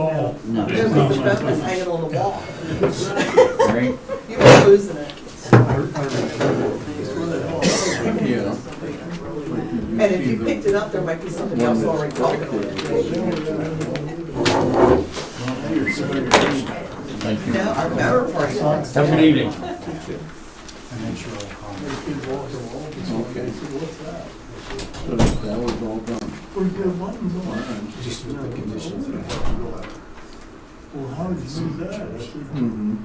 call. No. There's the phone is hanging on the wall. Right? You were losing it. Yeah. And if you picked it up, there might be somebody else already talking on it. Thank you. No, our better part. Have a good evening. Okay. So that was all done. Just with the conditions. Well, how did you do that? I said, Mm-hmm.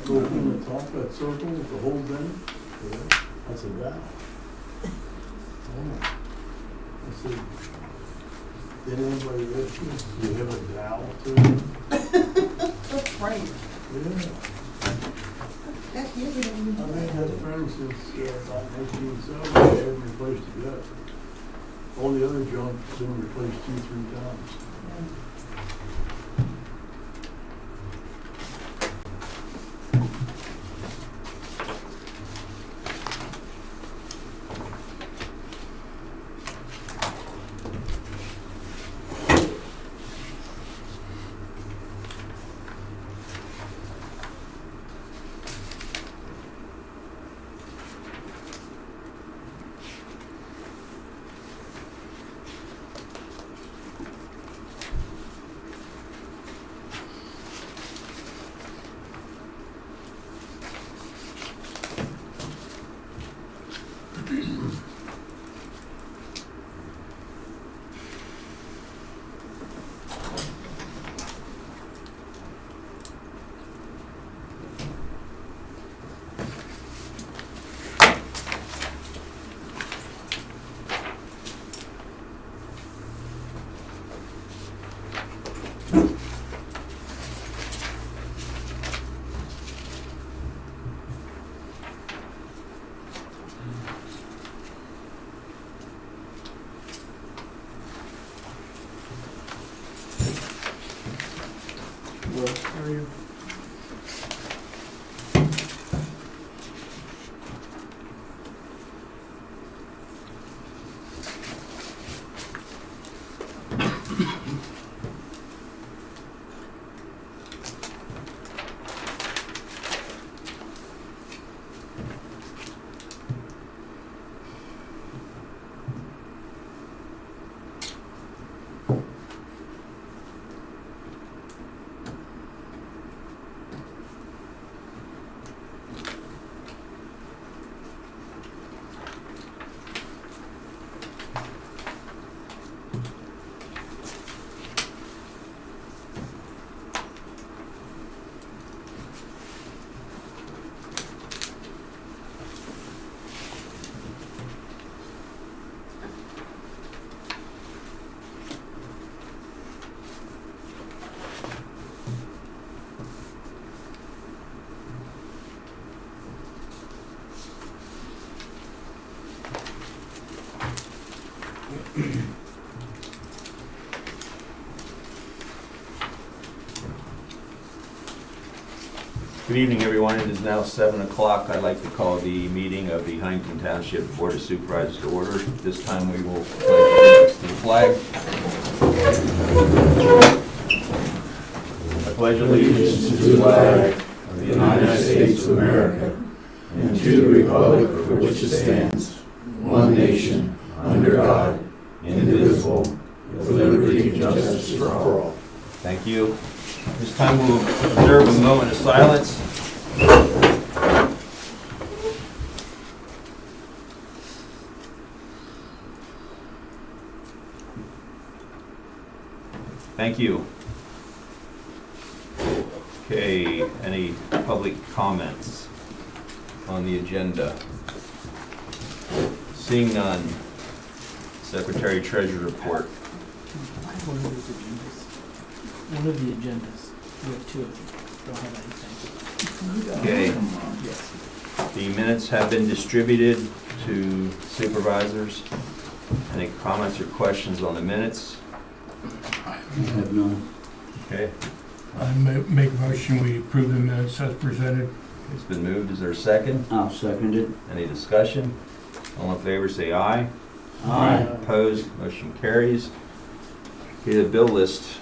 go in the top of that circle with the holes in it? I said, wow. Oh. I said, did anybody ask you, do you have a dowel too? That's right. Yeah. Heck, you didn't even I've do had that. that furnace since about 1970, I haven't replaced it yet. All the other junk's been replaced 2-3 times. How are you? Good evening, everyone. It is now 7 o'clock. I'd like to call the meeting of the Huntington Township Board of Supervisors to order. This time we will pledge allegiance to the flag. I pledge allegiance to the flag of the United States of America and to the republic for which it stands, one nation, under God, indivisible, with liberty and justice for all. Thank you. This time we'll observe a moment of silence. Thank you. Okay, any public comments on the agenda? Seeing none. Secretary Treasurer report. One of the agendas. We have two of them. Don't have anything. Okay, Yes. the minutes have been distributed to supervisors. Any comments or questions on the minutes? I have none. Okay, I make a motion, we approve the minutes as presented. it's been moved. Is there a second? I'll second it. Any discussion? All in favor say aye. Aye. Opposed, motion carries. Okay, the bill list.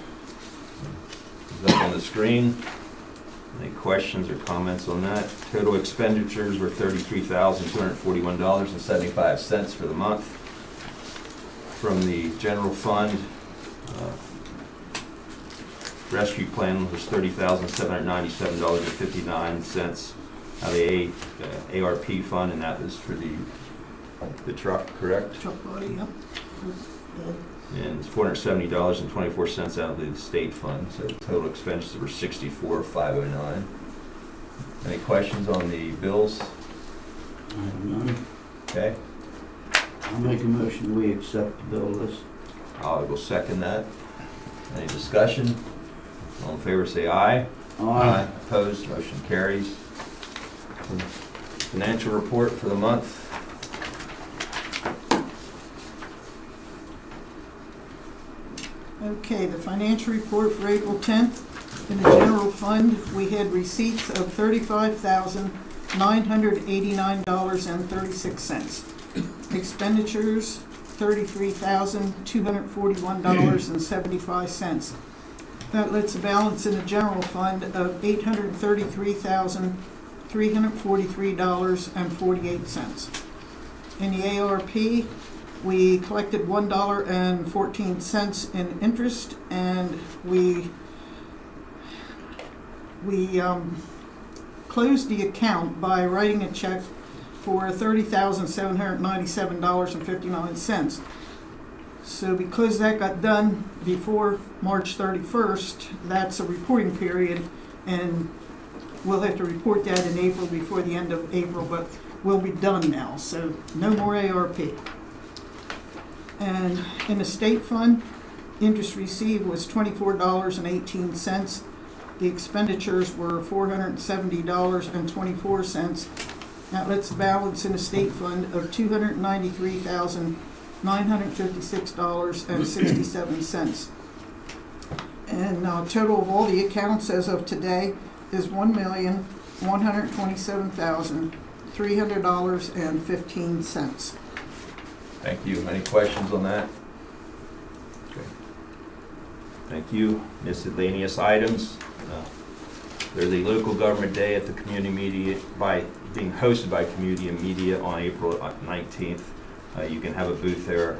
screen. Any questions or comments on that? Total expenditures were $33,241.75 for the month. From the general fund, rescue plan was $30,797.59 out of the ARP fund, and that was for the truck, correct? Truck body, yep. And it's $470.24 out of the state fund, so total expenses were $64,509. Any questions on the bills? I have none. Okay, I'll make a motion, we accept the bill list. I will second that. Any discussion? All in favor say aye. Aye. Opposed, motion carries. Financial report for the month. Okay, the financial report for April 10th. In the general fund, we had receipts of $35,989.36. Expenditures, $33,241.75. That lets a balance in the general fund of $833,343.48. In the ARP, we collected $1.14 in interest, and we closed the account by writing a check for $30,797.59. So because that got done before March 31st, that's a reporting period, and we'll have to report that in April before the end of April, but we'll be done now, so no more ARP. And in the state fund, interest received was $24.18. The expenditures were $470.24. That lets a balance in the state fund of $293,956.67. And total of all the accounts as of today is $1,127,300.15. Thank you. Any questions on that? Okay. Thank you. Miscellaneous items. There's a local government day at the community media being hosted by community and media on April 19th. You can have a booth there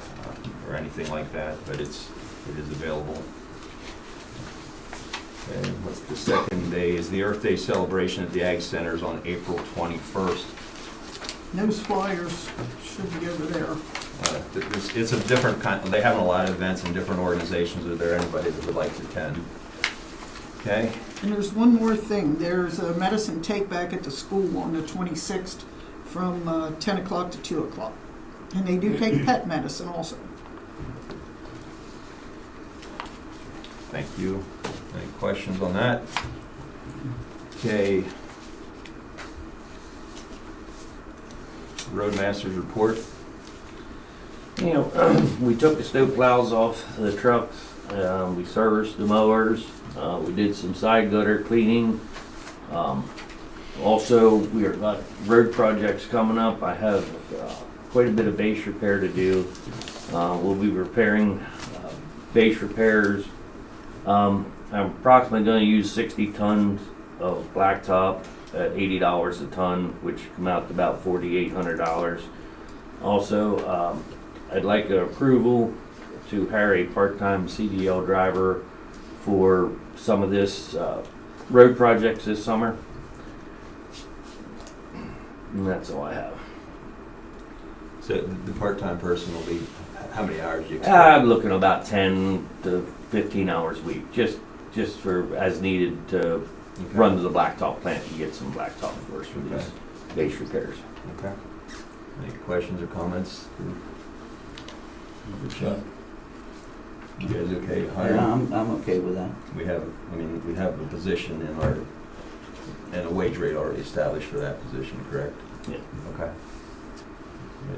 or anything like that, but it is available. And what's the second day is the Earth Day celebration at the Ag Centers on April 21st. Those flyers should be over there. It's a different kind, they have a lot of events and different organizations. Are there anybody that would like to attend? Okay. And there's one more thing. There's a medicine take back at the school on the 26th from 10 o'clock to 2 o'clock. And they do take pet medicine also. Thank you. Any questions on that? Okay. Roadmaster's report. You know, we took the snow plows off the trucks, we serviced the mowers, we did some side gutter cleaning. Also, we've got road projects coming up. I have quite a bit of base repair to do. We'll be repairing base repairs. I'm approximately going to use 60 tons of blacktop at $80 a ton, which come out to about $4,800. Also, I'd like an approval to hire a part-time CDL driver for some of this road projects this summer. And that's all I have. So the part-time person will be, how many hours do you expect? I'm looking at about 10 to 15 hours a week, just for as needed to run to the blacktop plant and get some blacktop for us for these base repairs. Okay. Any questions or comments? Good shot. You guys okay to hire? Yeah, I'm okay with that. We have a position in our, and a wage rate already established for that position, correct? Yeah. Okay.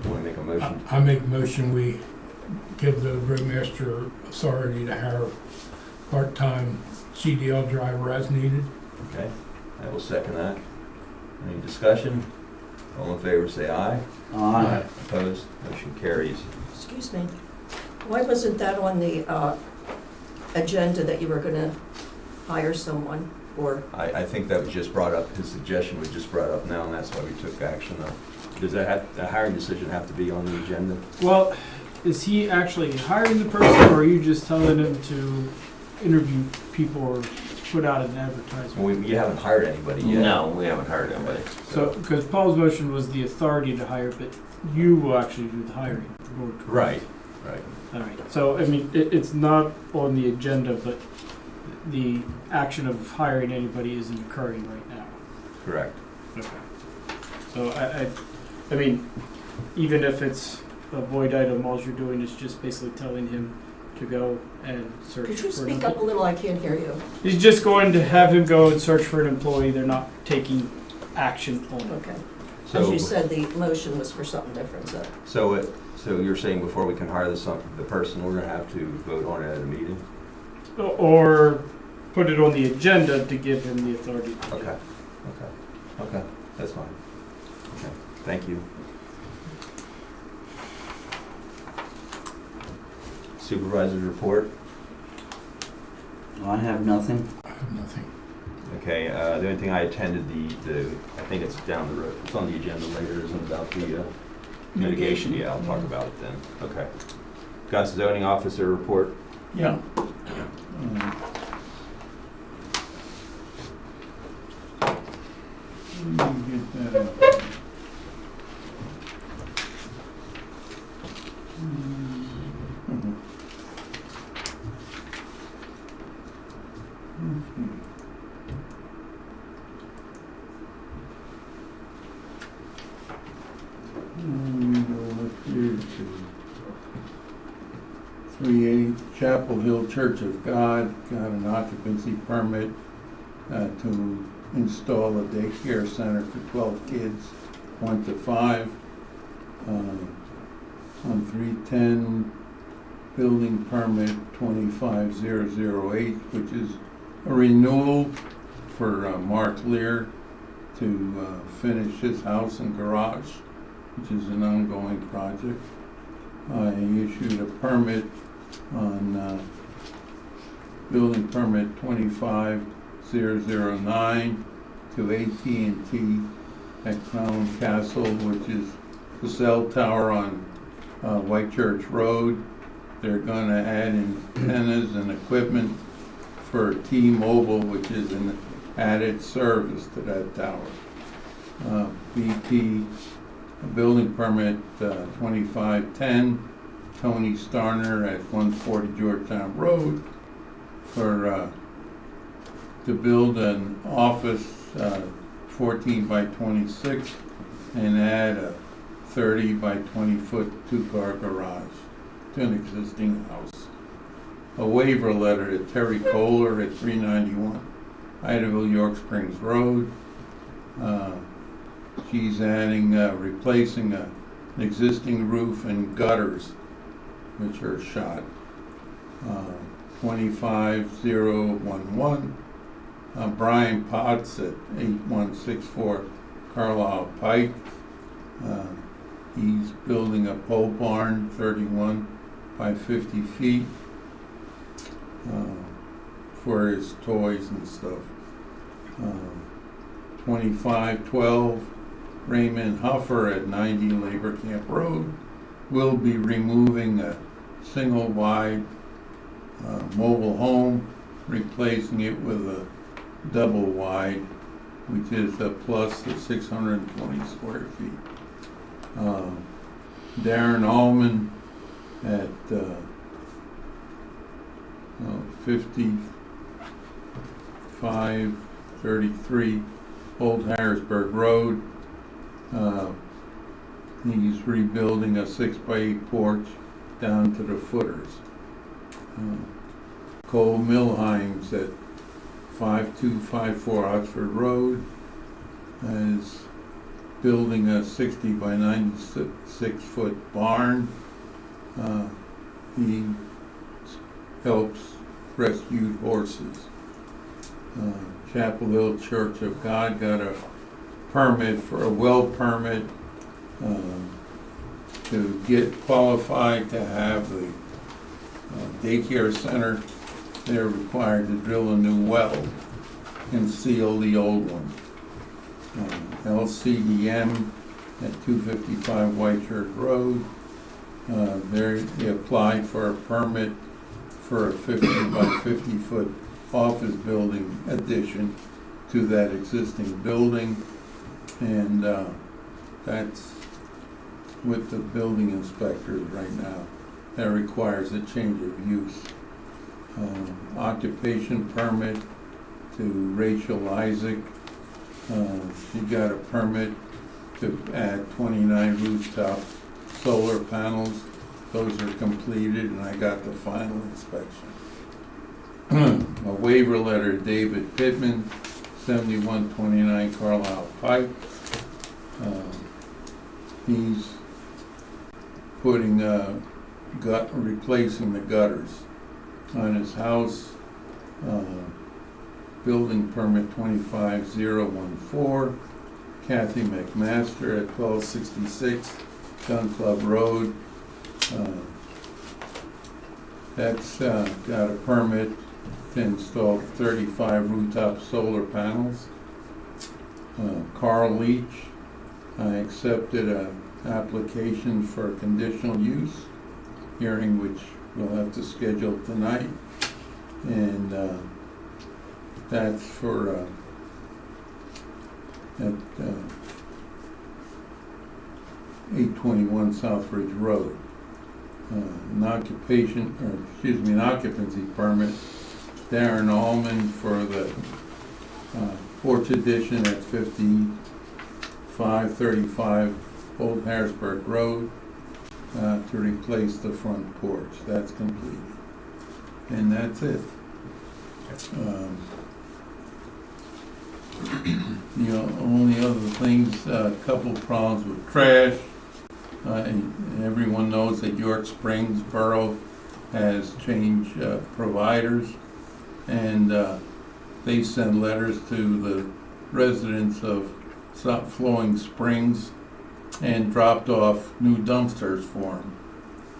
Do you want to make a motion? I make a motion, we give the roadmaster authority to hire part-time CDL driver as needed. Okay, I will second that. Any discussion? All in favor say aye. Aye. Opposed? Motion carries. Excuse me, why wasn't that on the agenda that you were gonna hire someone, or, I think that was just brought up, his suggestion was just brought up now, and that's why we took action on. Does the hiring decision have to be on the agenda? Well, is he actually hiring the person, or are you just telling him to interview people or put out an advertisement? Well, you haven't hired anybody yet. No, we haven't hired anybody. So, because Paul's motion was the authority to hire, but you will actually do the hiring. the board, correct? Right. All right. So, I mean, it's not on the agenda, but the action of hiring anybody isn't occurring right now. Correct. Okay. So I mean, even if it's a void item, all you're doing is just basically telling him to go and search could you for an speak up a little? I can't hear you. He's just going to have him go and search for an employee. They're not taking action on it. Okay. As So, you said, the motion was for something different, so. so you're saying before we can hire the person, we're gonna have to vote on it at a meeting? Or put it on the agenda to give him the authority to do Okay. it. Okay, that's fine. Okay, thank you. Supervisor's report. I have nothing. I have nothing. Okay, the only thing I attended I think it's down the road, it's on the agenda later, isn't it, about the mitigation? Yeah, I'll talk about it then. Okay. Got zoning officer report. Yeah. Let me get that up. Go up here to 380 Chapel Hill Church of God, got an occupancy permit to install a daycare center for 12 kids, 1 to 5. On 310, building permit 25008, which is a renewal for Mark Lear to finish his house and garage, which is an ongoing project. I issued a permit on building permit 25009 to AT&T at Crown Castle, which is the cell tower on White Church Road. They're gonna add antennas and equipment for T-Mobile, which is an added service to that tower. BP building permit 2510, Tony Starner at 140 Georgetown Road for to build an office 14 by 26 and add a 30 by 20 foot 2-car garage to an existing house. A waiver letter to Terry Kohler at 391 Idaville York Springs Road. She's adding, replacing an existing roof and gutters, which are shot. 25011, Brian Potts at 8164 Carlisle Pike. He's building a pole barn, 31 by 50 feet, for his toys and stuff. 2512, Raymond Huffer at 90 Labor Camp Road will be removing a single wide mobile home, replacing it with a double wide, which is a plus of 620 square feet. Darren Allman at 5533 Old Harrisburg Road. He's rebuilding a 6x8 porch down to the footers. Cole Milheims at 5254 Oxford Road is building a 60 by 96 foot barn. He helps rescued horses. Chapel Hill Church of God got a permit for a well permit to get qualified to have the daycare center they're required to drill a new well and seal the old one. LCDM at 255 White Church Road, they applied for a permit for a 50 by 50 foot office building addition to that existing building, and that's with the building inspectors right now. That requires a change of use. Occupation permit to Rachel Isaac. She got a permit to add 29 rooftop solar panels. Those are completed, and I got the final inspection. A waiver letter, David Pittman, 7129 Carlisle Pike. He's putting replacing the gutters on his house. Building permit 25014, Kathy McMaster at 1266 Gun Club Road. That's got a permit to install 35 rooftop solar panels. Carl Leach, I accepted an application for a conditional use hearing, which we'll have to schedule tonight. And that's for at 821 Southridge Road. An occupancy permit, Darren Allman for the porch addition at 5535 Old Harrisburg Road to replace the front porch. That's completed. And that's it. The only other things, a couple problems with trash. And everyone knows that York Springs Borough has changed providers, and they send letters to the residents of South Flowing Springs and dropped off new dumpsters for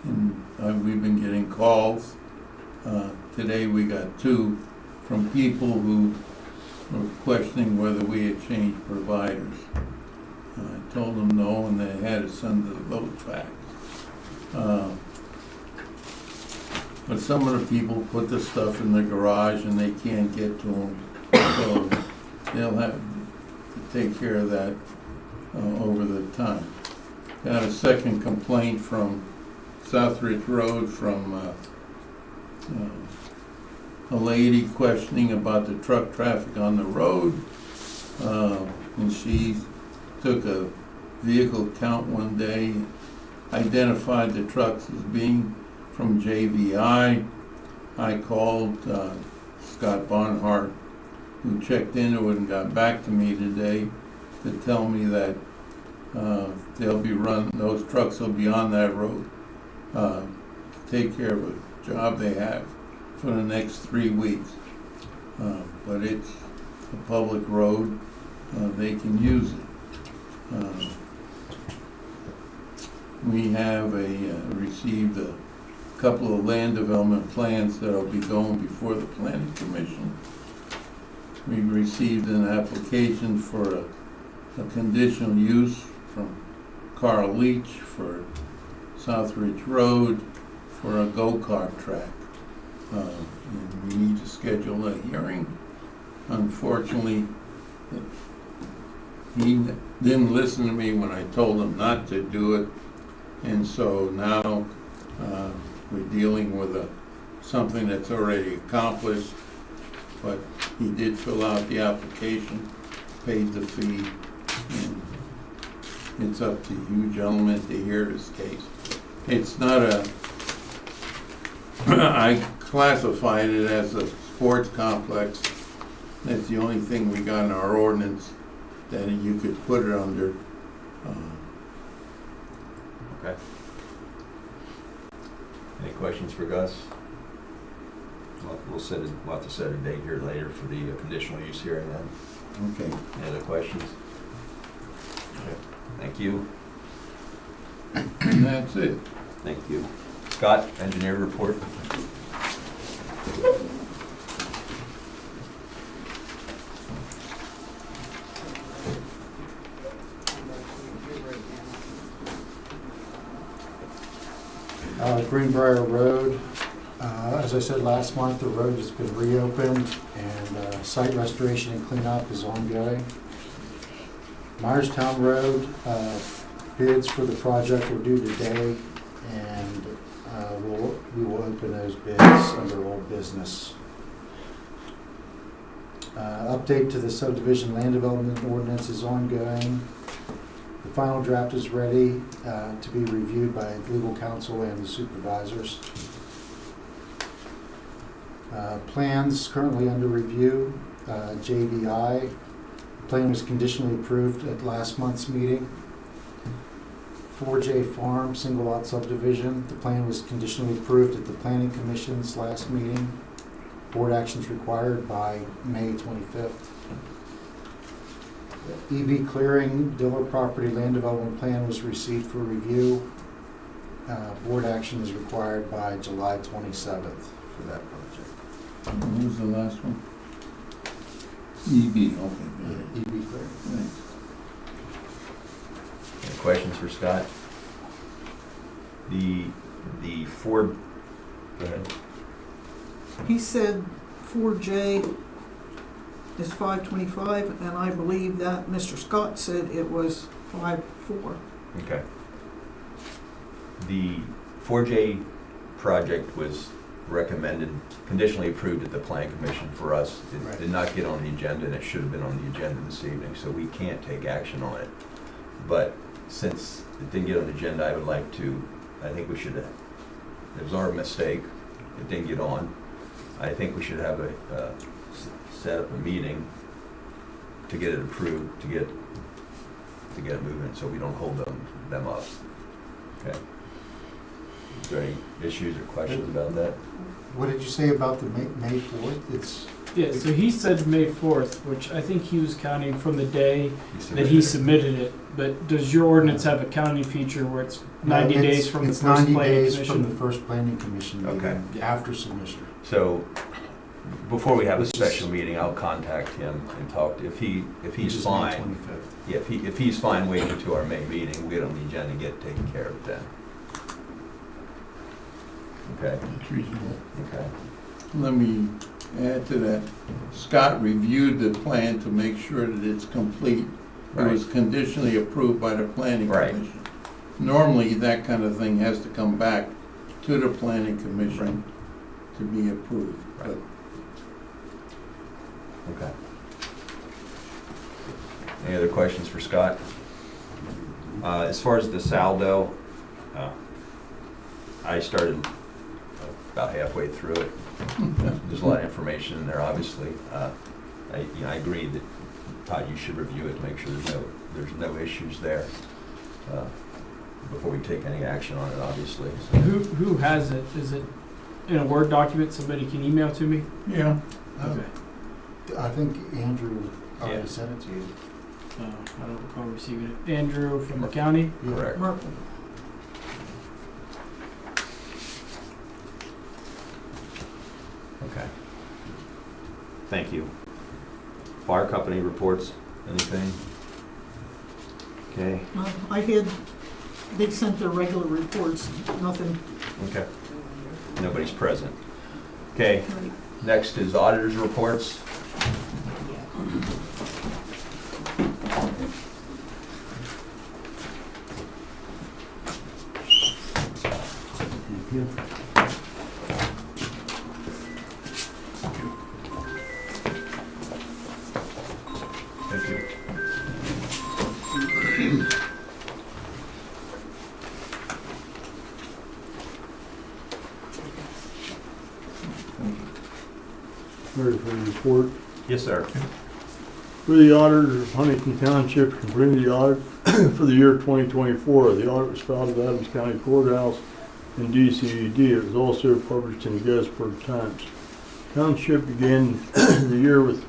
them. And we've been getting calls. Today we got 2 from people who were questioning whether we had changed providers. I told them no, and they had to send the vote back. But some of the people put the stuff in the garage and they can't get to them, so they'll have to take care of that over the time. Got a second complaint from Southridge Road from a lady questioning about the truck traffic on the road, and she took a vehicle count one day, identified the trucks as being from JVI. I called Scott Barnhart, who checked into it and got back to me today to tell me that those trucks will be on that road to take care of a job they have for the next 3 weeks. But it's a public road, they can use it. We have received a couple of land development plans that'll be going before the Planning Commission. We received an application for a conditional use from Carl Leach for Southridge Road for a go-kart track. And we need to schedule a hearing. Unfortunately, he didn't listen to me when I told him not to do it, and so now we're dealing with something that's already accomplished, but he did fill out the application, paid the fee, and it's up to you gentlemen to hear his case. It's not I classified it as a sports complex. That's the only thing we got in our ordinance that you could put it under. Okay. Any questions for Gus? We'll have to set a date here later for the conditional use hearing then. Okay. Any other questions? Okay. Thank you. And that's it. Thank you. Scott, engineer report. Greenbrier Road. As I said last month, the road has been reopened and site restoration and cleanup is ongoing. Myerstown Road, bids for the project were due today, and we will open those bids under old business. Update to the subdivision land development ordinance is ongoing. The final draft is ready to be reviewed by legal counsel and the supervisors. Plans currently under review, JVI. Plan was conditionally approved at last month's meeting. 4J Farm, single lot subdivision. The plan was conditionally approved at the Planning Commission's last meeting. Board actions required by May 25th. EB Clearing, Diller Property Land Development Plan was received for review. Board action is required by July 27th for that project. What was the last one? EB, okay, good. EB Clearing. Thanks. Any questions for Scott? The Ford, go ahead. He said 4J is 525, and I believe that Mr. Scott said it was 54. Okay. The 4J project was recommended, conditionally approved at the Plan Commission for us. It Right. did not get on the agenda, and it should have been on the agenda this evening, so we can't take action on it. But since it didn't get on the agenda, I would like to, I think we should, it was our mistake, it didn't get on. I think we should have set up a meeting to get it approved, to get it moving, so we don't hold them up. Okay. Is there any issues or questions about that? What did you say about the May 4th? It's Yeah, so he said May 4th, which I think he was counting from the day that You he submitted it. But does your ordinance have a counting feature where it's 90 days from the it's first 90 planning days commission? from the first planning commission Okay. meeting, after submission. So, before we have a Which is- special meeting, I'll contact him and talk, if Which he's is May fine, 25th. yeah, if he's fine waiting to our May meeting, we'll get on the agenda and get it taken care of then. Okay, That's reasonable. okay. Let me add to that. Scott reviewed the plan to make sure that it's complete. It was conditionally approved by the planning Right. commission. Normally, that kind of thing has to come back to the planning commission to be approved. Right. Okay. Any other questions for Scott? As far as the saldo, I started about halfway through it. There's a lot of information in there, obviously. I agree that, Todd, you should review it to make sure there's no issues there before we take any action on it, obviously. So, Who has it? Is it in a Word document somebody can email to me? Yeah. I think Andrew already Yeah. sent it to you. I don't recall receiving it. Andrew from the county? Correct. Merkel. Okay. Thank you. Fire company reports, anything? Okay, They sent their regular reports, nothing. okay. Nobody's present. Okay, next is auditors' reports. Thank you. Thank you. Ready for the report? Yes, sir. For the auditors of Huntington Township to bring the audit for the year 2024. The audit was filed at Adams County Courthouse in DCED. It was also published in the Gettysburg Times. Township began the year with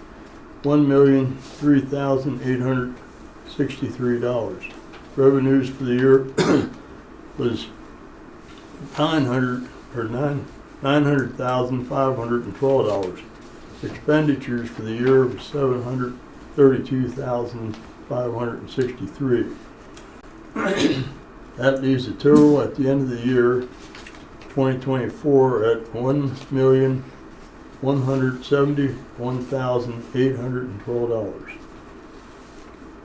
$1,003,863. Revenues for the year was $900,512. Expenditures for the year was $732,563. That leaves a total at the end of the year 2024 at $1,171,812.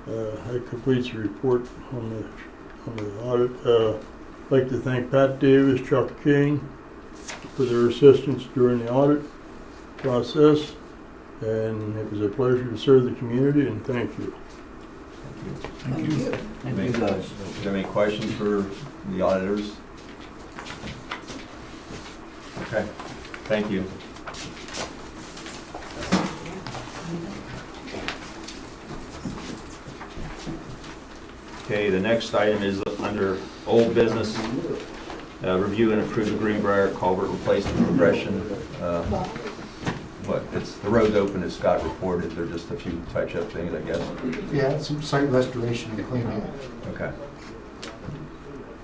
That completes the report on the audit. I'd like to thank Pat Davis, Chuck King for their assistance during the audit process, and it was a pleasure to serve the community, and thank you. Thank you. Thank you. Thank you, guys. Do you have any questions for the auditors? Okay, thank you. Okay, the next item is under old business. Review and approve the Greenbrier culvert replacement progression. The road's open, as Scott reported, there's just a few touch-up things, I guess. Yeah, some site restoration and cleanup. Okay.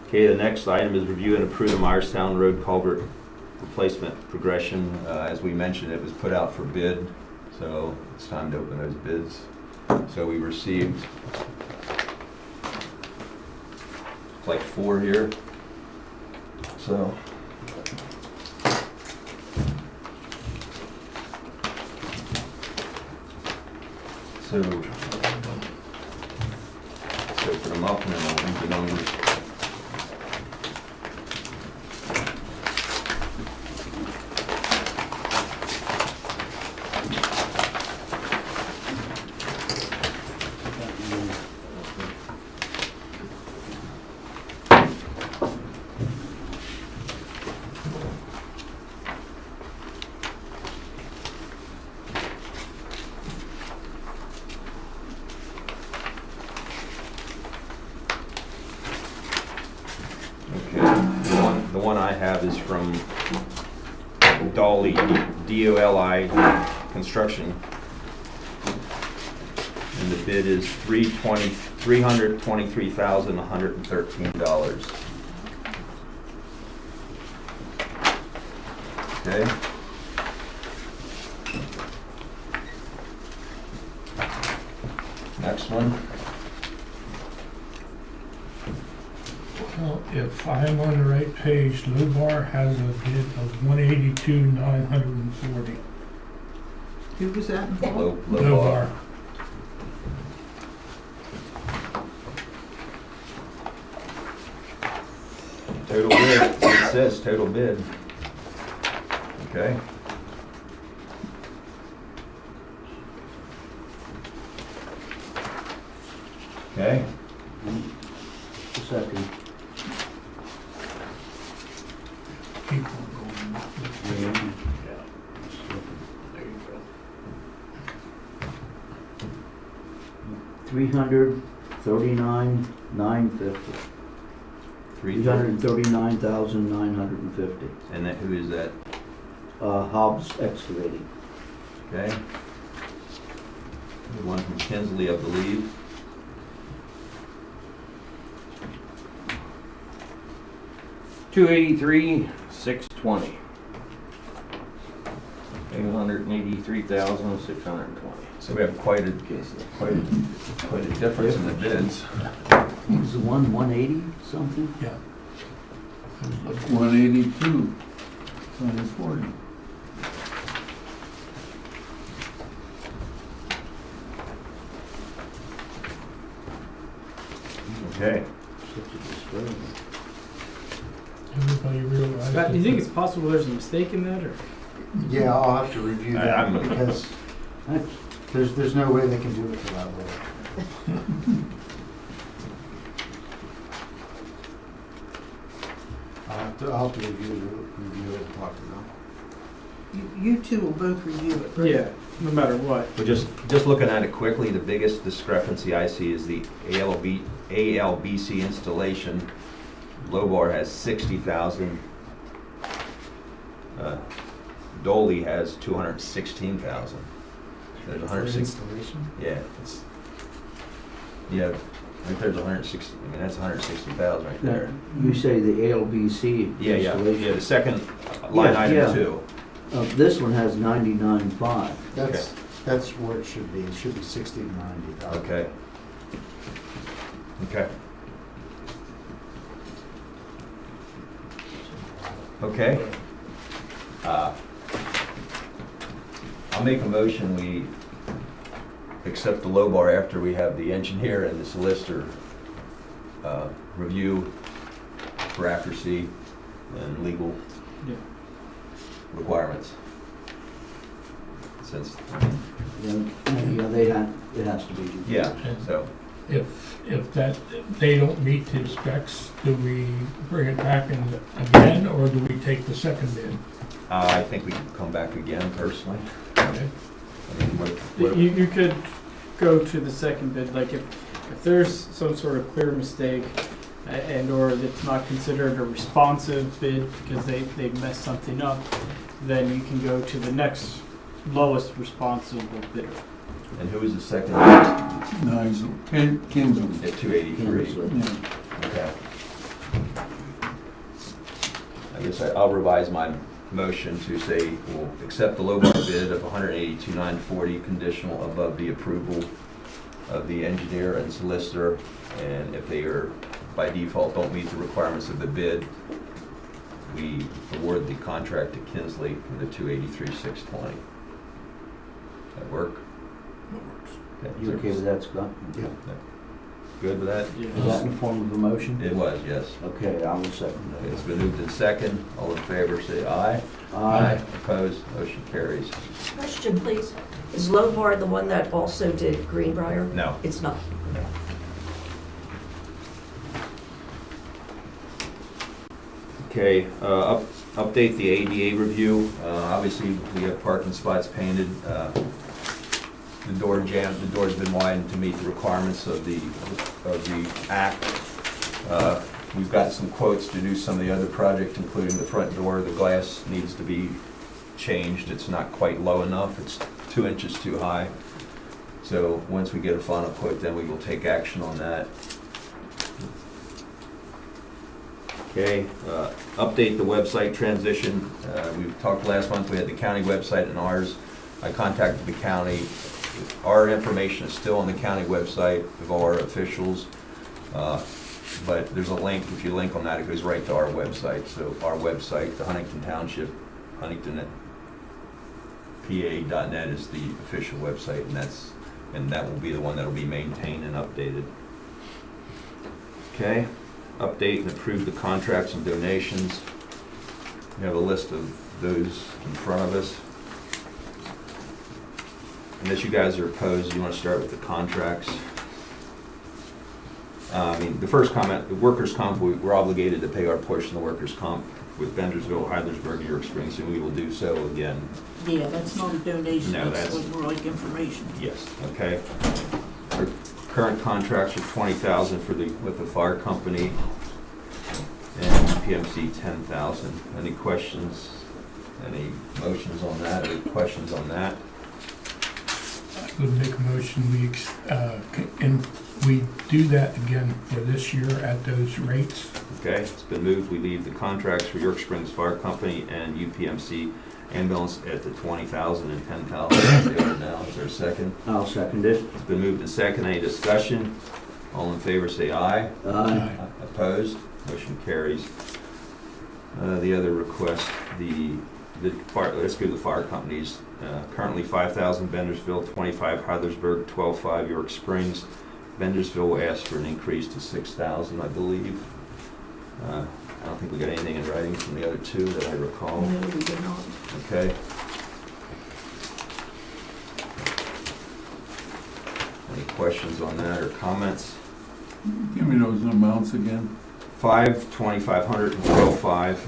Okay, the next item is review and approve the Myerstown Road culvert replacement progression. As we mentioned, it was put out for bid, so it's time to open those bids. So we received like 4 here. So let's open them up and then I'll read the numbers. The one I have is from Dolly, D-O-L-I Construction. And the bid is $323,113. Okay. Next one. Well, if I'm on the right page, Lobar has a bid of $182,940. Who was that? Low bar. Lobar. Total bid, it says total bid. Okay. Okay, Second. Keep on going. $339,950. $339,950. and then who is that? Hobbs Excavating. Okay. The one from Kinsley, I believe. $283,620. $883,620. So we have quite a difference in the bids. Was the one 180 something? Yeah. 182, 140. Okay. Everybody realizes. Scott, do you think it's possible there's a mistake in that, or? Yeah, I'll have to review that I'm- because there's no way they can do it for that way. I'll have to review it and talk to them. You two will both review it, right? Yeah, no matter what. But just looking at it quickly, the biggest discrepancy I see is the ALBC installation. Lobar has 60,000. Dolly has 216,000. There's For 160. installation? Yeah, I think there's 160. I mean, that's 160,000 right there. You say the ALBC Yeah, installation? the second line Yeah, item yeah. 2. This one has 99.5. That's where it should be. It should be 60 to 90. Okay. Okay. Okay. I'll make a motion, we accept the low bar after we have the engineer and the solicitor review for accuracy and legal Yeah. requirements. Since, Then, it has to be. yeah, so, If they don't meet the specs, do we bring it back in again, or do we take the second bid? I think we can come back again personally. Okay. I mean, what- You could go to the second bid, like if there's some sort of clear mistake and or it's not considered a responsive bid because they messed something up, then you can go to the next lowest responsible bidder. And who was the second? Nice, Kinsley. At 283. Yeah. Okay. I guess I'll revise my motion to say we'll accept the low bar bid of $182,940 conditional above the approval of the engineer and solicitor, and if they are by default don't meet the requirements of the bid, we award the contract to Kinsley for the $283,620. That work? Okay. You okay with that, Scott? Yeah. Good with that? Is that in the form of a motion? It was, yes. Okay, I will second Okay, it's that. been moved in second. All in favor, say aye. Aye. Opposed? Motion carries. Question, please. Is Lobar the one that also did Greenbrier? No. It's not. No. Okay, update the ADA review. Obviously, we have parking spots painted. The door's been widened to meet the requirements of the act. We've got some quotes to do some of the other projects, including the front door. The glass needs to be changed. It's not quite low enough. It's 2 inches too high. So once we get a final quote, then we will take action on that. Okay, update the website transition. We talked last month, we had the county website and ours. I contacted the county. Our information is still on the county website of our officials, but there's a link. If you link on that, it goes right to our website. So our website, the Huntington Township, HuntingtonPA.net is the official website, and that will be the one that will be maintained and updated. Okay, update and approve the contracts and donations. We have a list of those in front of us. Unless you guys are opposed, you want to start with the contracts. The first comment, the workers' comp, we're obligated to pay our portion of the workers' comp with Bendersville, Heidelberg, York Springs, and we will do so again. Yeah, that's not a donation, No, that's that's- more like information. Yes. Okay. Our current contracts are $20,000 with the fire company, and PMC $10,000. Any questions? Any motions on that? Any questions on that? I would make a motion, and we do that again for this year at those rates. Okay, it's been moved. We leave the contracts for York Springs Fire Company and UPMC ambulance at the $20,000 and $10,000 as they are now. Is there a second? I'll second it. It's been moved and second. Any discussion? All in favor, say aye. Aye. Opposed? Motion carries. The other request, the fire, let's go to the fire companies. Currently 5,000 Bendersville, 25 Heidelberg, 12.5 York Springs. Bendersville will ask for an increase to 6,000, I believe. I don't think we got anything in writing from the other two that I recall. No, we did not. Okay. Any questions on that or comments? Give me those amounts again. 5, 2,500, and 12.5.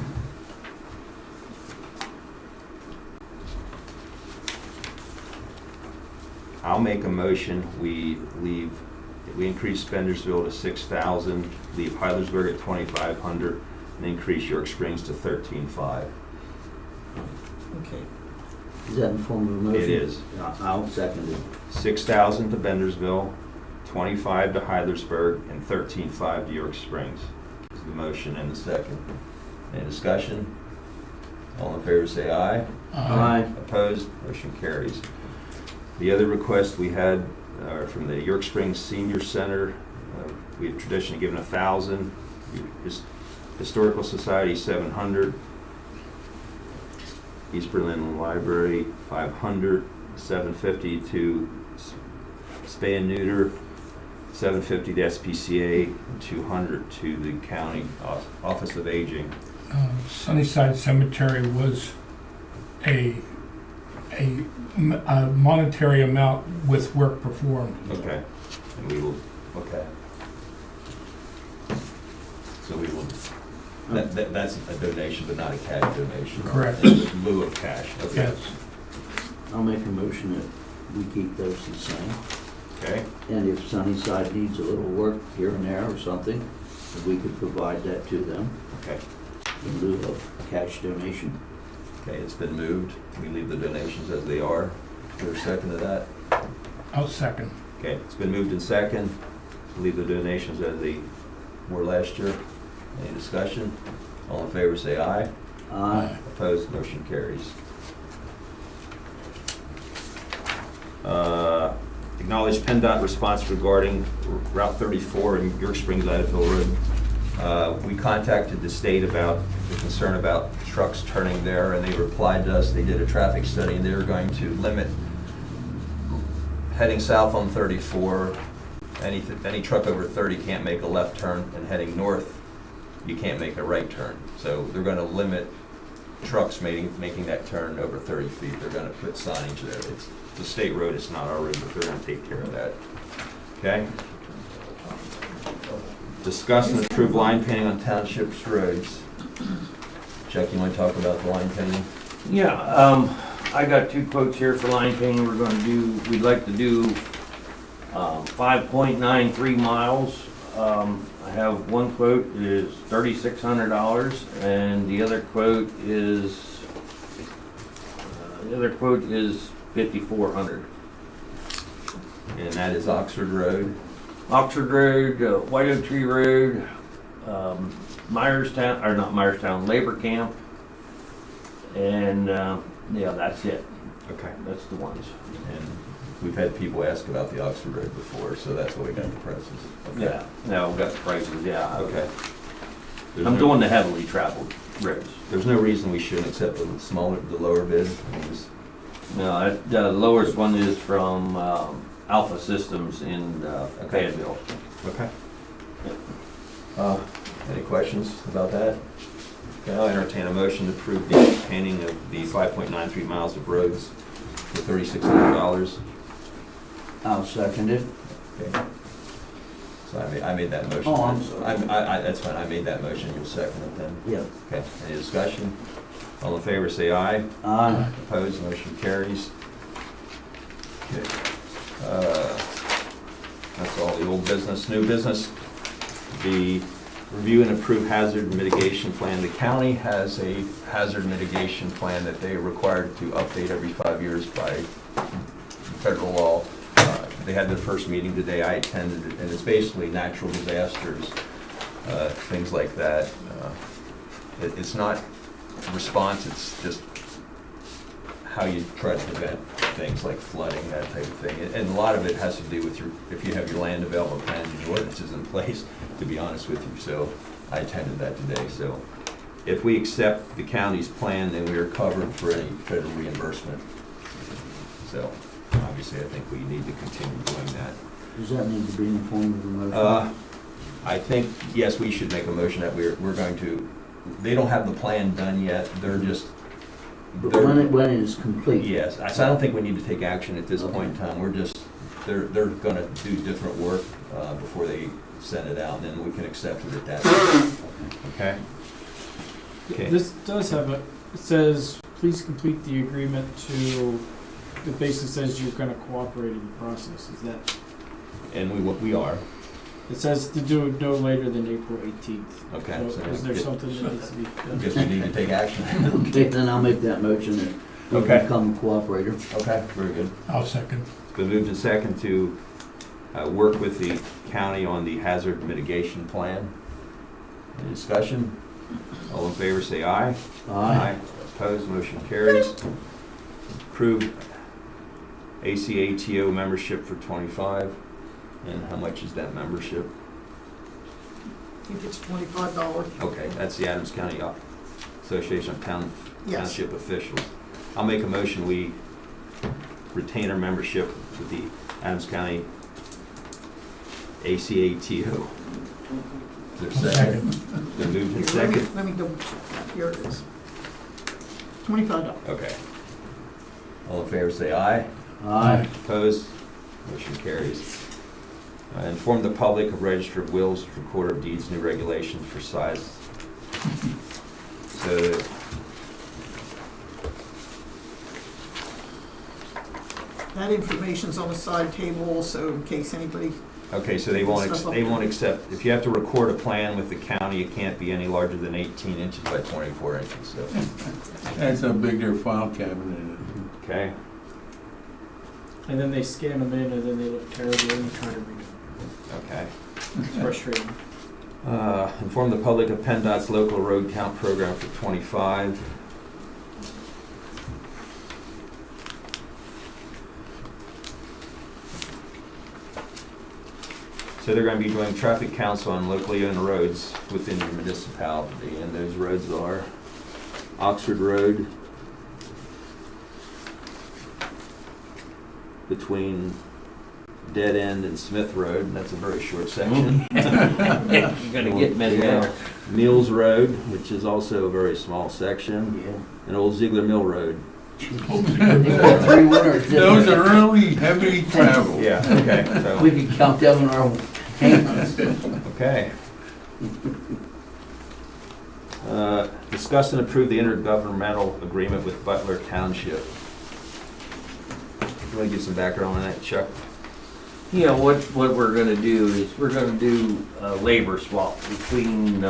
I'll make a motion, we increase Spendersville to 6,000, leave Heidelberg at 2,500, and increase York Springs to 13.5. Okay. Is that in the form of a motion? It is. I'll second it. 6,000 to Bendersville, 25 to Heidelberg, and 13.5 to York Springs. Is the motion and the second. Any discussion? All in favor say aye. Aye. Opposed? Motion carries. The other request we had from the York Springs Senior Center, we have traditionally given 1,000, Historical Society 700, East Berlin Library, 500, 750 to spay and neuter, 750 to SPCA, and 200 to the county Office of Aging. Sunnyside Cemetery was a monetary amount with work performed. Okay, and we will, okay. So we will, that's a donation, but not a cash donation. Correct. In lieu of cash, okay. Yes. I'll make a motion that we keep those the same. Okay, And if Sunnyside needs a little work here and there or something, that we could provide that to them okay, in lieu of cash donation. okay, it's been moved. We leave the donations as they are. Is there a second to that? I'll second. Okay, it's been moved in second. Leave the donations as they were last year. Any discussion? All in favor, say aye. Aye. Opposed, motion carries. Acknowledge PennDOT response regarding Route 34 in York Springs, Idaho Road. We contacted the state about the concern about trucks turning there, and they replied to us. They did a traffic study, and they were going to limit heading south on 34. Any truck over 30 can't make a left turn, and heading north, you can't make a right turn. So they're going to limit trucks making that turn over 30 feet. They're going to put signage there. It's the state road, it's not our road, but they're going to take care of that. Okay? Discuss and approve line painting on townships roads. Chuck, you want to talk about the line painting? Yeah, I got 2 quotes here for line painting. We'd like to do 5.93 miles. I have one quote is $3,600, and the other quote is $5,400. And that is Oxford Road. Oxford Road, White Oak Tree Road, Myerstown, or not Myerstown, Labor Camp, and yeah, that's it. Okay. That's the ones. And we've had people ask about the Oxford Road before, so that's why we got the prices. Okay. Yeah, now we've got the prices, yeah. Okay. I'm doing the heavily traveled roads. There's no reason we shouldn't accept the lower bid. No, the lowest one is from Alpha Systems in Fayetteville. Okay. Any questions about that? Okay, I'll entertain a motion to approve the painting of the 5.93 miles of roads for $3,600. I'll second it. Okay. So I made that motion. Oh, I'm sorry. That's fine, I made that motion, you'll second it then. Yeah. Okay, any discussion? All in favor, say aye. Aye. Opposed, motion carries. Okay. That's all the old business. New business, the review and approve hazard mitigation plan. The county has a hazard mitigation plan that they are required to update every 5 years by federal law. They had their first meeting today. I attended it, and it's basically natural disasters, things like that. It's not response, it's just how you try to prevent things like flooding, that type of thing. And a lot of it has to do with if you have your land development plan and your ordinances in place, to be honest with you. So I attended that today. So if we accept the county's plan, then we are covered for any federal reimbursement. So obviously, I think we need to continue doing that. Does that need to be in the form of a motion? I think, yes, we should make a motion that we're going to, they don't have the plan done yet. They're just, But when it is complete? yes, so I don't think we need to take action at this Okay. point in time. We're just, they're gonna do different work before they send it out, and then we can accept it at that point. Okay? Okay. This does have it says, please complete the agreement to, it basically says you're gonna cooperate in the process, is that? And we are. It says to do it no later than April 18th. Okay. So is there something that needs to be I done? guess we need to take action. Okay, then I'll make that motion that we Okay. become a cooperator. Okay, very good. I'll second. It's been moved and second to work with the county on the hazard mitigation plan. Any discussion? All in favor, say aye. Aye. Opposed, motion carries. Approve ACATO membership for 25. And how much is that membership? I think it's $25. Okay, that's the Adams County Association of Yes. Township Officials. I'll make a motion, we retain our membership with the Adams County ACATO. Is there a second? Been moved in second? Let me double check that. Here it is. $25. Okay. All in favor, say aye. Aye. Opposed? Motion carries. Inform the public of Register of Wills, Recorder of Deeds, new regulations for size. So, That information's on the side table also in case anybody, okay, so they won't accept, if you have to record a plan with the county, it can't be any larger than 18 inches by 24 inches, so, That's how big their file cabinet is. okay? And then they scan them in and then they look terrible and you try to read them. Okay. It's frustrating. Inform the public of PennDOT's local road count program for 25. So they're going to be doing traffic counts on locally owned roads within your municipality, and those roads are Oxford Road, between Dead End and Smith Road, and that's a very short section. You're gonna get many there. Mills Road, which is also a very small section, Yeah. and Old Ziegler Mill Road. They got 3 winners. didn't Those they? are early, heavy travel. Yeah, okay, We so, could count them in our hands. okay. Discuss and approve the intergovernmental agreement with Butler Township. You want to give some background on that, Chuck? Yeah, what we're gonna do is, we're gonna do a labor swap between,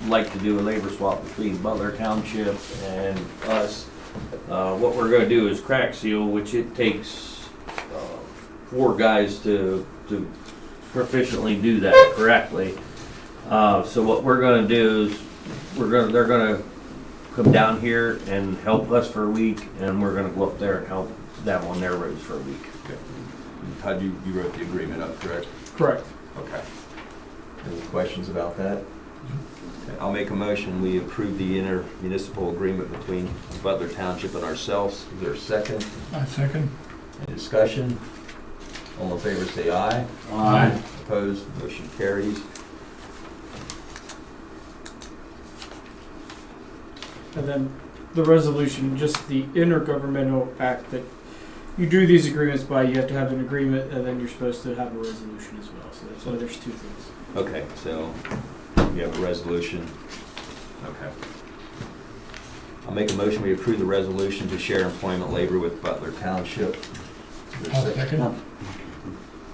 like to do a labor swap between Butler Township and us. What we're gonna do is crack seal, which it takes, 4 guys to proficiently do that correctly. So what we're gonna do is, they're gonna come down here and help us for a week, and we're gonna go up there and help them on their roads for a week. How'd you wrote the agreement up, correct? Correct. Okay. Any questions about that? Okay, I'll make a motion, we approve the intermunicipal agreement between Butler Township and ourselves. Is there a second? I second. Any discussion? All in favor, say aye. Aye. Opposed, motion carries. And then the resolution, just the intergovernmental act that you do these agreements by, you have to have an agreement and then you're supposed to have a resolution as well. So that's why there's 2 things. Okay, so we have a resolution. Okay. I'll make a motion, we approve the resolution to share employment labor with Butler Township. Is there a I'll second.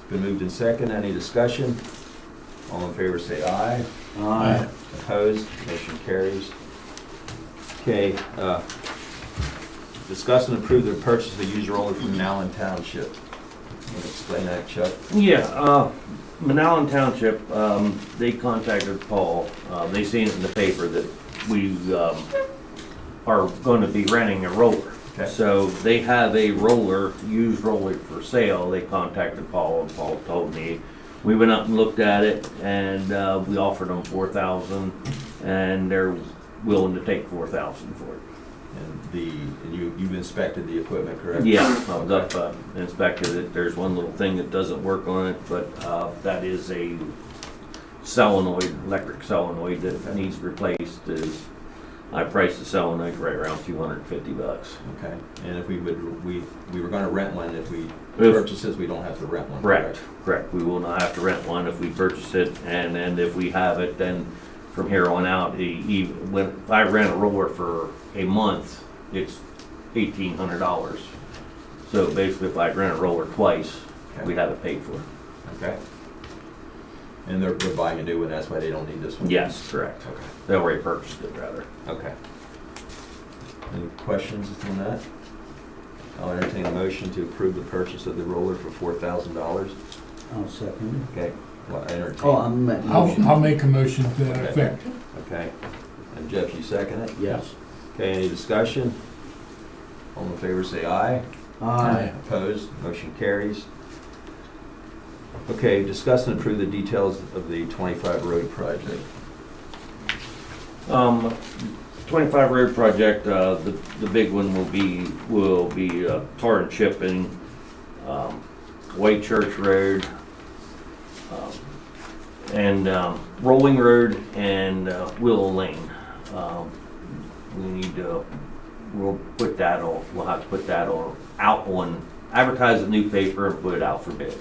Been moved in second, any discussion? All in favor say aye. Aye. Opposed, motion carries. Okay, discuss and approve the purchase of a used roller from Allen Township. Want to explain that, Chuck? Yeah, Manalapan Township, they contacted Paul, they seen it in the paper that we, are gonna be renting a roller. Okay. So they have a roller, used roller for sale, they contacted Paul, and Paul told me. We went up and looked at it, and, we offered them 4,000, and they're willing to take 4,000 for it. And you've inspected the equipment, correct? Yeah, I was up, inspected it, there's one little thing that doesn't work on it, but, that is a solenoid, electric solenoid that needs replaced. I priced the solenoid right around $250. Okay, and if we were gonna rent one, if we purchase this, we don't have to rent one, correct? Correct, we will not have to rent one if we purchase it, and then if we have it, then from here on out, if I rent a roller for a month, it's $1,800. So basically, if I rent a roller twice, Okay. we have it paid for. Okay. And they're buying a new one, that's why they don't need this one? Yes, correct. Okay. They already purchased it, rather. Okay. Any questions on that? I'll entertain a motion to approve the purchase of the roller for $4,000. I'll second. Okay. Well, I entertain. Oh, I'm making a motion. I'll make a motion to that Okay. effect. Okay. And Jeff, you second it? Yes. Okay, any discussion? All in favor say aye. Aye. Opposed, motion carries. Okay, discuss and approve the details of the 25 road project. 25 road project, the big one will be tar and chipping, White Church Road, and Rolling Road and Willow Lane. We need to, we'll have to put that out on, advertise the newspaper and put it out for bid.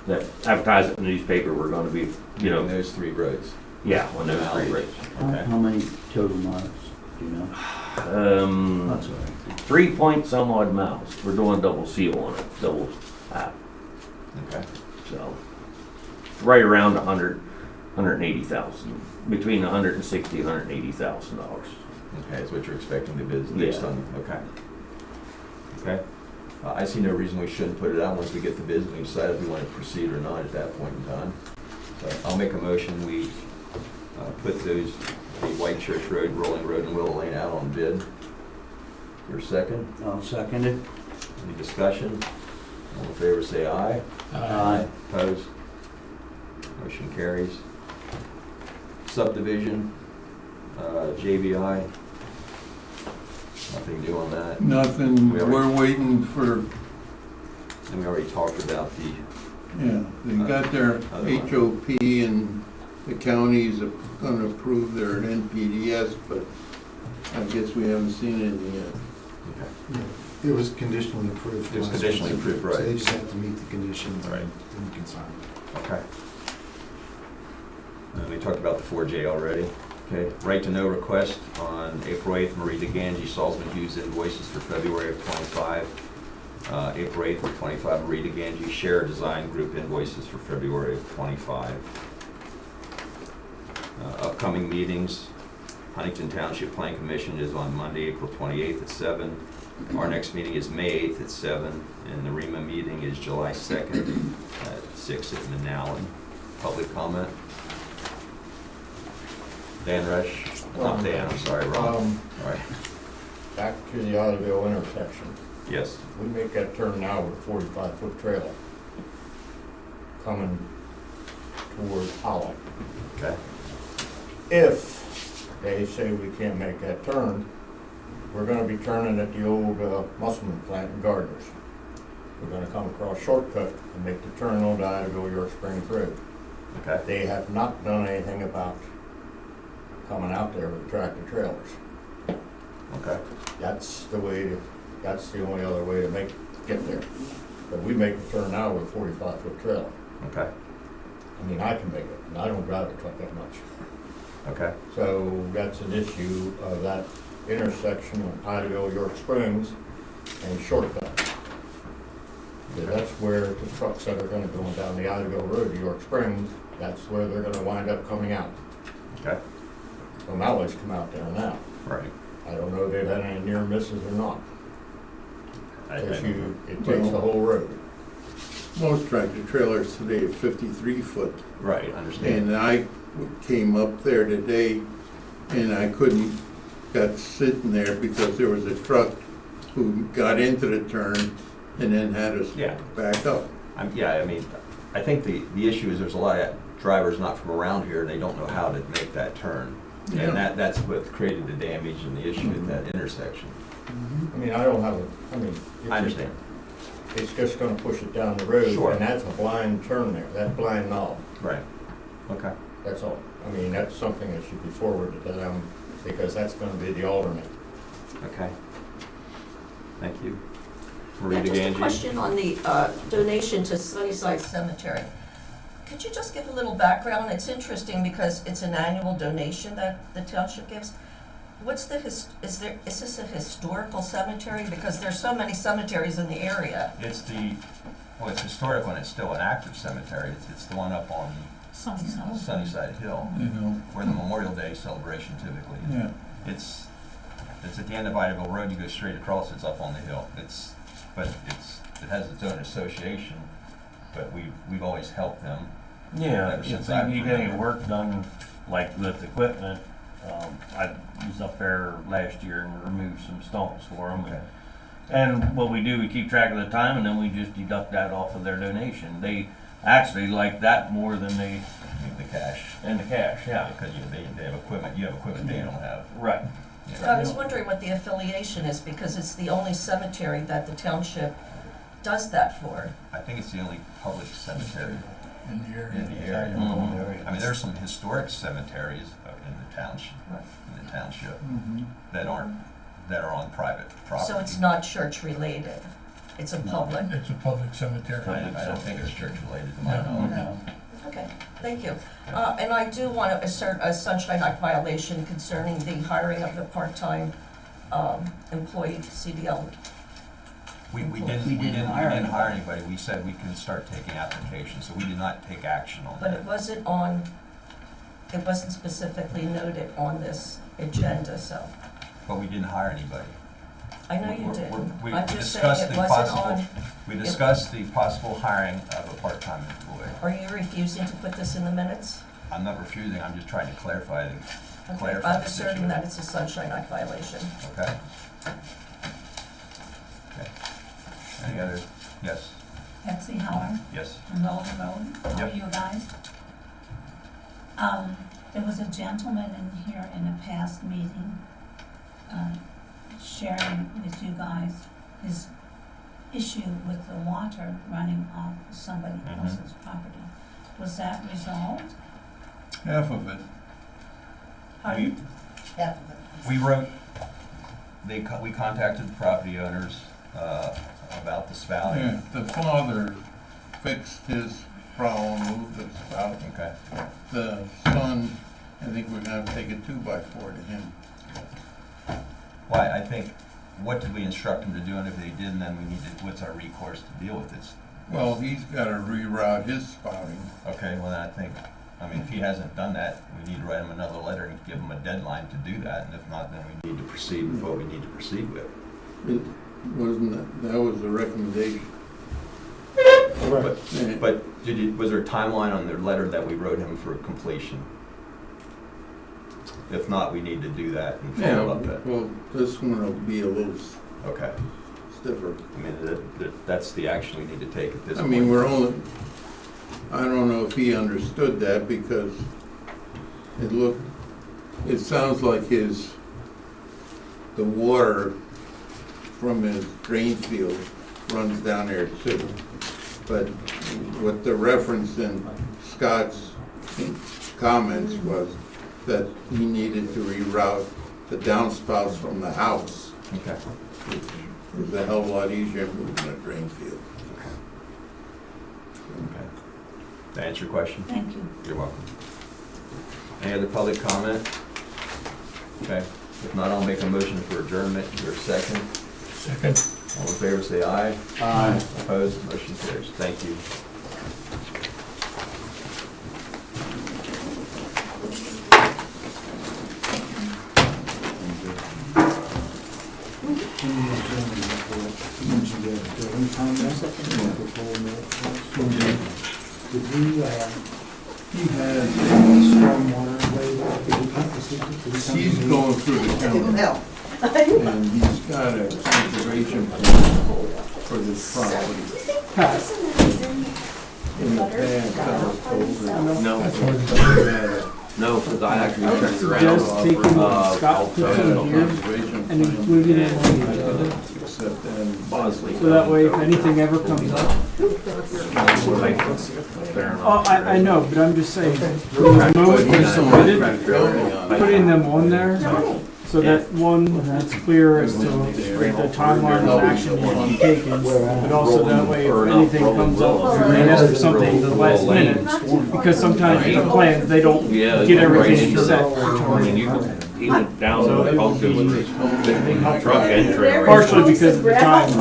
That advertise it in the newspaper, we're gonna be, On those 3 roads. yeah, on those 3 roads. Okay. How many total miles, do you know? That's all right. 3 point some odd miles. We're doing double seal on it, double app. Okay. So, right around 180,000, between 160 and 180,000 dollars. Okay, that's what you're expecting the bids based Yeah. on, okay. Okay. I see no reason we shouldn't put it out once we get the bids and we decide if we want to proceed or not at that point in time. So I'll make a motion, we put those, the White Church Road, Rolling Road, and Willow Lane out on bid. Your second? I'll second it. Any discussion? All in favor, say aye. Aye. Opposed? Motion carries. Subdivision, JBI. Nothing new on that. Nothing, We already- we're waiting for, And we already talked about the, yeah, they got their Other one. HOP and the county's gonna approve their NPDS, but I guess we haven't seen it yet. It was conditionally approved. It was last conditionally week, approved, So right. they just have to meet the conditions Right. and then you can sign it. okay. We talked about the 4J already. Okay, right to know request on April 8th, Marie DeGangi, Salzman Hughes invoices for February of '25. April 8th of '25, Marie DeGangi, Share Design Group invoices for February of '25. Upcoming meetings, Huntington Township Plan Commission is on Monday, April 28th at 7. Our next meeting is May 8th at 7, and the REMA meeting is July 2nd at 6 at Manalapan. Public comment? Dan Rush, not Dan, I'm sorry, Ron. All right, Back to the Otterville intersection. yes, We make that turn now with a 45-foot trailer coming toward Holland. okay, If they say we can't make that turn, we're gonna be turning at the old Musselman plant in Gardner's. We're gonna come across Shortcut and make the turn on Otterville York Springs Road. okay, They have not done anything about coming out there with tractor trailers. okay, That's the only other way to get there. But we make the turn now with a 45-foot trailer. okay, I mean, I can make it, and I don't drive a truck that much. okay, So that's an issue of that intersection of Idaville, York Springs, and Shortcut. That's where the trucks that are gonna go down the Idaville Road to York Springs, that's where they're gonna wind up coming out. okay, O'Malley's come out there now. right. I don't know if they've had any near misses or not. I- Because it takes the whole road. Most tractor trailers today are 53 foot. Right, understand. And I came up there today and I couldn't, got sitting there because there was a truck who got into the turn and then had us Yeah. back up. Yeah, I mean, I think the issue is there's a lot of drivers not from around here, and they don't know how to make that turn. Yeah. And that's what created the damage and the issue at that intersection. I mean, I don't have I understand. It's just gonna push it down the road, Sure. and that's a blind turn there, that blind knob, Right. Okay. that's all. I mean, that's something that should be forwarded to them, because that's gonna be the alternate. Okay. Thank you. Marie Just a DeGangi. question on the donation to Sunnyside Cemetery. Could you just give a little background? It's interesting because it's an annual donation that the township gives. What's the, is this a historical cemetery? Because there's so many cemeteries in the area. It's it's historic when it's still an active cemetery. It's the one up on Sunnyside Hill, You know, for the Memorial Day celebration typically. yeah. It's at the end of Idaville Road, you go straight across, it's up on the hill. It has its own association, but we've always helped them. Yeah, Ever if since they I've need been any there. work done, like with equipment, I was up there last year and removed some stumps for them. Okay. And what we do, we keep track of the time and then we just deduct that off of their donation. They actually like that more than they, The cash. and the cash, yeah. Because they have equipment, you have equipment they don't have. Right. So I was wondering what the affiliation is, because it's the only cemetery that the township does that for. I think it's the only public cemetery In the area. in the area. Mhm. I mean, there's some historic cemeteries in the township that are on private property. So it's not church related, it's a public. It's a public cemetery. I don't think it's church related to my No. knowledge. No. Okay, thank you. And I do want to assert a Sunshine Act violation concerning the hiring of the part-time employee CDL. We didn't hire anybody. We said we can start taking applications, so we did not take action on But that. it wasn't specifically noted on this agenda, so But we didn't hire anybody. I know you We're- didn't. we I'm just discussed saying it the wasn't possible- on. We discussed the possible hiring of a part-time employee. Are you refusing to put this in the minutes? I'm not refusing, I'm just trying to clarify Okay, Clarify I'm the asserting situation. that it's a Sunshine Act violation. okay? Okay. Any other, yes, Betsy Howard yes. from Road. How are Yep. you guys? There was a gentleman in here in a past meeting, sharing with you guys his issue with the water running off somebody Mhm. else's property. Was that resolved? Half of it. Pardon? We wrote, we contacted the property owners about the spouting. Yeah, the father fixed his problem, moved the spout. Okay. The son, I think we're gonna have to take a 2x4 to him. Why, I think, what did we instruct them to do, and if they didn't, then we need to, what's our recourse to deal with this? Well, he's gotta reroute his spouting. Okay, well, then I think, I mean, if he hasn't done that, we need to write him another letter and give him a deadline to do that, and if not, then we need to proceed with what we need to proceed with. It wasn't, that was the recommendation. Right. But was there a timeline on the letter that we wrote him for completion? If not, we need to do that and Yeah, follow up that. well, this one will be a little Okay, stiffer. I mean, that's the action we need to take at this I point. mean, we're only, I don't know if he understood that because it sounds like the water from his drain field runs down there too. But what the reference in Scott's comments was that he needed to reroute the downspouts from the house, Okay. which is a hell of a lot easier than moving a drain field. Okay. Did I answer your question? Thank you. You're welcome. Any other public comment? Okay, if not, I'll make a motion for adjournment. Is there a second? Second. All in favor, say aye. Aye. Opposed, motion carries. Thank you. Did we, He has, stormwater waiver, did we come to he's going through the county. And he's got a conservation plan for this property. In the past, I was told that. No, That's what no, because I actually I would turned around. suggest taking what Scott puts in here Conservation and plan. including it on the agenda, Except then Bosley. so that way if anything ever comes up. Fair enough. Oh, I know, but I'm just saying, from the moment they're submitted, putting them on there, so that one, that's clear as to the timeline of action to be taken, but also that way if anything comes up, we may ask for something to the last minute, because sometimes with the plans, they don't Yeah, get everything right into set. I mean, you can even down the truck entry. Partially because of the time.